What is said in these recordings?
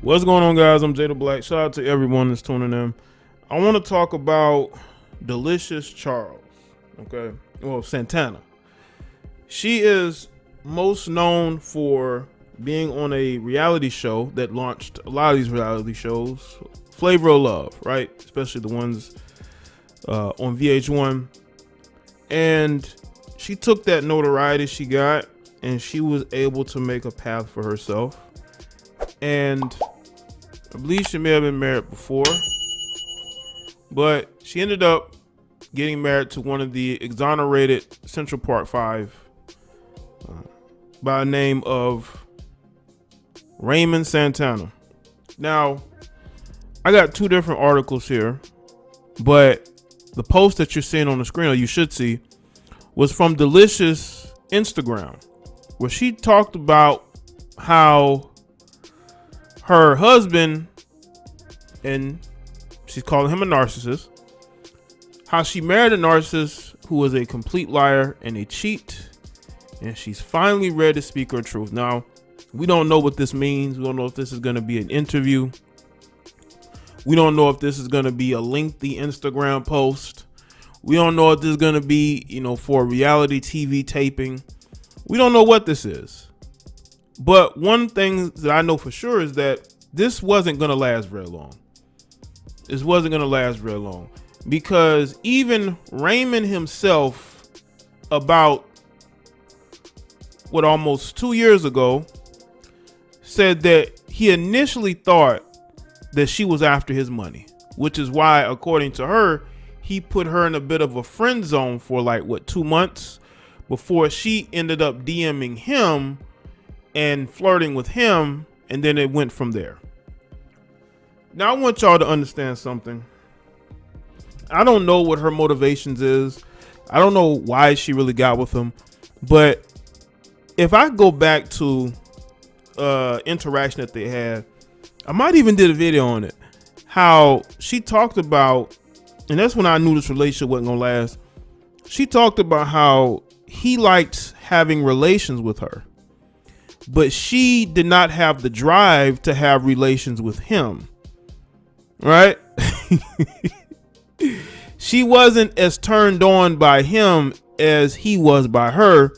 What's going on, guys? I'm Jay the Black. Shout out to everyone that's tuning in. I want to talk about Deelishis Charles. Okay, well, Santana. She is most known for being on a reality show that launched a lot of these reality shows, Flavor of Love, right? Especially the ones on VH1. And she took that notoriety she got, and she was able to make a path for herself. And I believe she may have been married before, but she ended up getting married to one of the exonerated Central Park Five by the name of Raymond Santana. Now, I got two different articles here, but the post that you're seeing on the screen, or you should see, was from Deelishis' Instagram, where she talked about how her husband, and she's calling him a narcissist, how she married a narcissist who was a complete liar and a cheat, and she's finally ready to speak her truth. Now, we don't know what this means. We don't know if this is going to be an interview. We don't know if this is going to be a lengthy Instagram post. We don't know if this is going to be, for a reality TV taping. We don't know what this is. But one thing that I know for sure is that this wasn't going to last very long. This wasn't going to last very long, because even Raymond himself, about almost 2 years ago, said that he initially thought that she was after his money, which is why, according to her, he put her in a bit of a friend zone for 2 months before she ended up DMing him and flirting with him, and then it went from there. Now, I want y'all to understand something. I don't know what her motivations is. I don't know why she really got with him, but if I go back to interaction that they had, I might even did a video on it, how she talked about, and that's when I knew this relationship wasn't gonna last. She talked about how he liked having relations with her, but she did not have the drive to have relations with him, right? She wasn't as turned on by him as he was by her,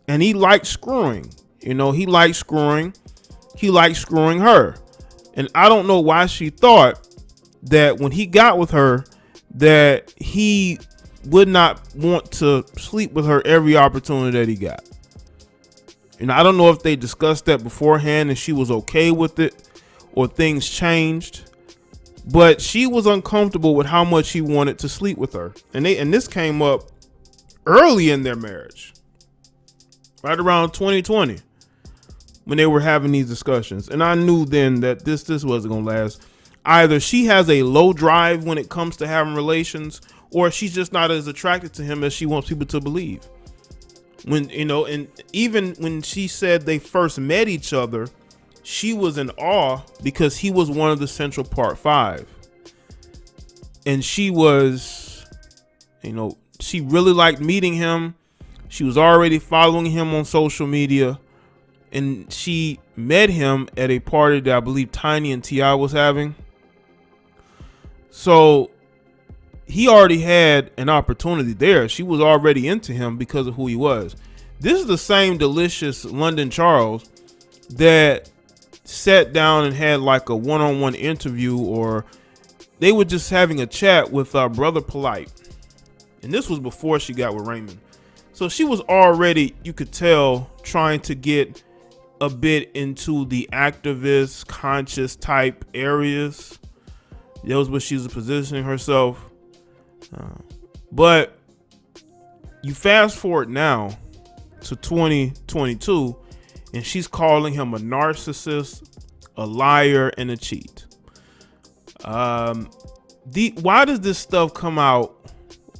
and he liked screwing. He liked screwing. He liked screwing her. And I don't know why she thought that when he got with her, that he would not want to sleep with her every opportunity that he got. And I don't know if they discussed that beforehand and she was okay with it, or things changed, but she was uncomfortable with how much he wanted to sleep with her. And this came up early in their marriage, right around 2020, when they were having these discussions. And I knew then that this wasn't gonna last. Either she has a low drive when it comes to having relations, or she's just not as attracted to him as she wants people to believe. And even when she said they first met each other, she was in awe because he was one of the Central Park Five. And she was, she really liked meeting him. She was already following him on social media. And she met him at a party that I believe Tiny and T.I. was having. So he already had an opportunity there. She was already into him because of who he was. This is the same Deelishis London Charles that sat down and had a one-on-one interview, or they were just having a chat with Brother Polite. And this was before she got with Raymond. So she was already, you could tell, trying to get a bit into the activist, conscious type areas. That was what she was positioning herself. But you fast forward now to 2022, and she's calling him a narcissist, a liar, and a cheat. Why does this stuff come out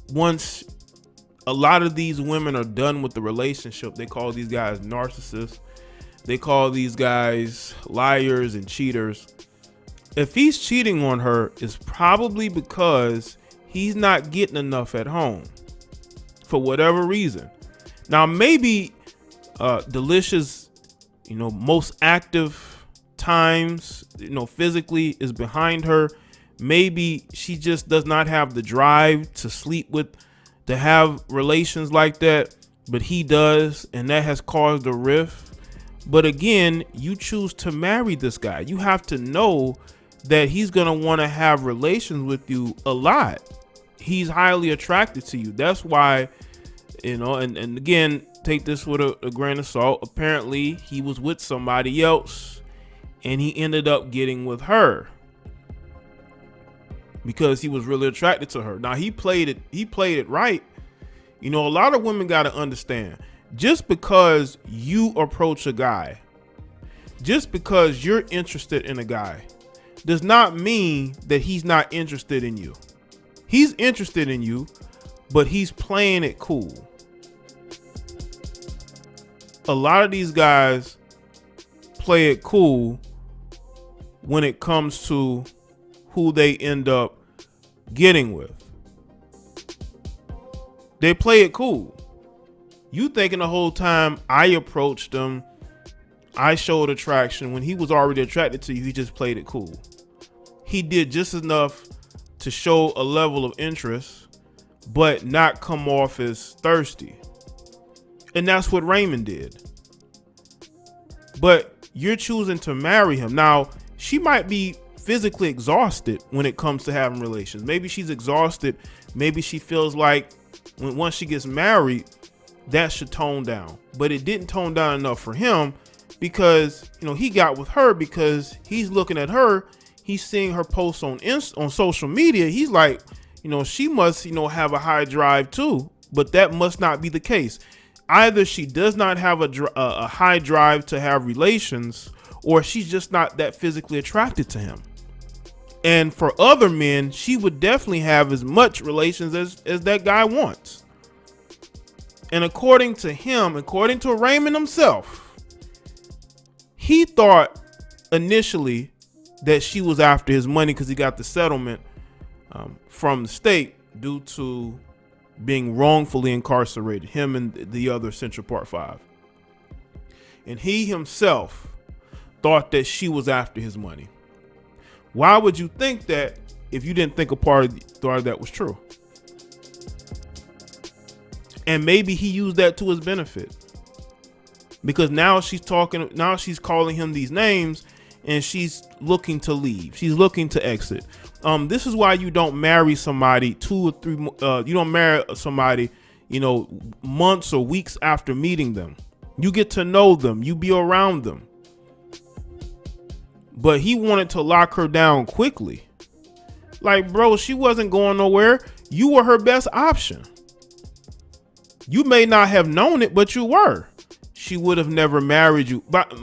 once a lot of these women are done with the relationship? They call these guys narcissists. They call these guys liars and cheaters. If he's cheating on her, it's probably because he's not getting enough at home for whatever reason. Now, maybe Deelishis, most active times, physically is behind her. Maybe she just does not have the drive to sleep with, to have relations like that, but he does, and that has caused a rift. But again, you choose to marry this guy. You have to know that he's going to want to have relations with you a lot. He's highly attracted to you. That's why, and again, take this with a grain of salt. Apparently, he was with somebody else, and he ended up getting with her because he was really attracted to her. Now, he played it right. A lot of women got to understand, just because you approach a guy, just because you're interested in a guy, does not mean that he's not interested in you. He's interested in you, but he's playing it cool. A lot of these guys play it cool when it comes to who they end up getting with. They play it cool. You thinking the whole time I approached him, I showed attraction. When he was already attracted to you, he just played it cool. He did just enough to show a level of interest, but not come off as thirsty. And that's what Raymond did. But you're choosing to marry him. Now, she might be physically exhausted when it comes to having relations. Maybe she's exhausted. Maybe she feels like once she gets married, that should tone down. But it didn't tone down enough for him because, he got with her because he's looking at her. He's seeing her posts on social media. He's like, she must, have a high drive too. But that must not be the case. Either she does not have a high drive to have relations, or she's just not that physically attracted to him. And for other men, she would definitely have as much relations as that guy wants. And according to him, according to Raymond himself, he thought initially that she was after his money because he got the settlement from the state due to being wrongfully incarcerated, him and the other Central Park 5. And he himself thought that she was after his money. Why would you think that if you didn't think a part of that was true? And maybe he used that to his benefit, because now she's calling him these names and she's looking to leave. She's looking to exit. This is why you don't marry somebody you don't marry somebody, months or weeks after meeting them. You get to know them. You be around them. But he wanted to lock her down quickly. Like, bro, she wasn't going nowhere. You were her best option. You may not have known it, but you were. She would have never married you. But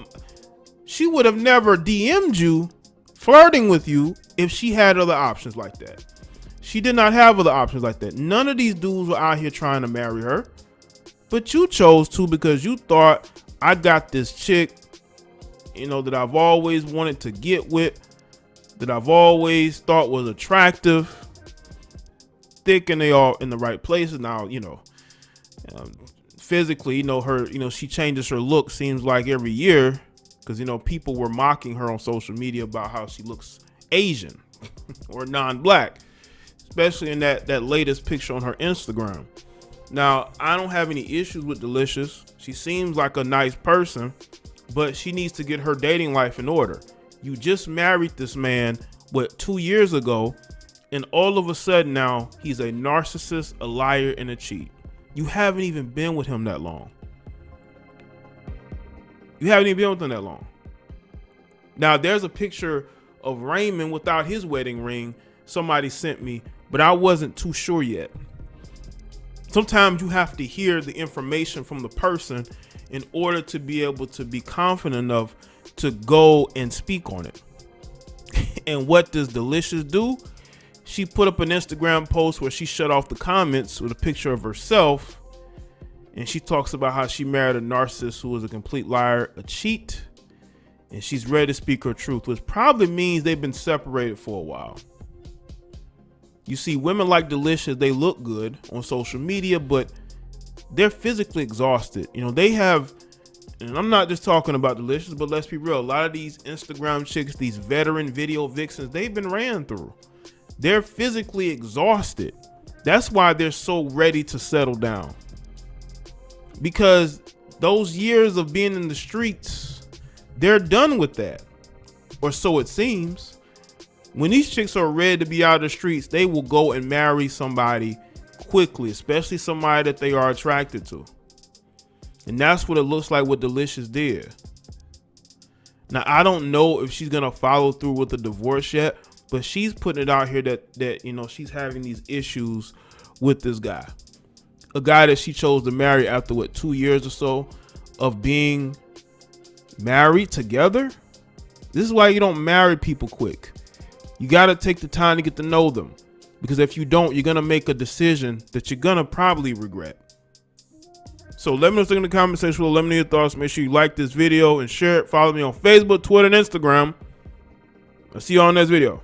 she would have never DM'd you, flirting with you, if she had other options like that. She did not have other options like that. None of these dudes were out here trying to marry her. But you chose to because you thought, I got this chick, that I've always wanted to get with, that I've always thought was attractive, thick, and they all in the right places. Now, physically, her, she changes her look, seems like every year, because, people were mocking her on social media about how she looks Asian or non-black, especially in that latest picture on her Instagram. Now, I don't have any issues with Deelishis. She seems like a nice person, but she needs to get her dating life in order. You just married this man, 2 years ago, and all of a sudden now he's a narcissist, a liar, and a cheat. You haven't even been with him that long. Now, there's a picture of Raymond without his wedding ring somebody sent me, but I wasn't too sure yet. Sometimes you have to hear the information from the person in order to be able to be confident enough to go and speak on it. And what does Deelishis do? She put up an Instagram post where she shut off the comments with a picture of herself. And she talks about how she married a narcissist who was a complete liar, a cheat. And she's ready to speak her truth, which probably means they've been separated for a while. You see, women like Deelishis, they look good on social media, but they're physically exhausted. They have And I'm not just talking about Deelishis, but let's be real. A lot of these Instagram chicks, these veteran video vixens, they've been ran through. They're physically exhausted. That's why they're so ready to settle down. Because those years of being in the streets, they're done with that. Or so it seems. When these chicks are ready to be out of the streets, they will go and marry somebody quickly, especially somebody that they are attracted to. And that's what it looks like what Deelishis did. Now, I don't know if she's going to follow through with the divorce yet, but she's putting it out here that you know, she's having these issues with this guy. A guy that she chose to marry after, what, 2 years or so of being married together? This is why you don't marry people quick. You got to take the time to get to know them. Because if you don't, you're going to make a decision that you're going to probably regret. So let me know in the comment section below. Let me know your thoughts. Make sure you like this video and share it. Follow me on Facebook, Twitter, and Instagram. I'll see you on the next video.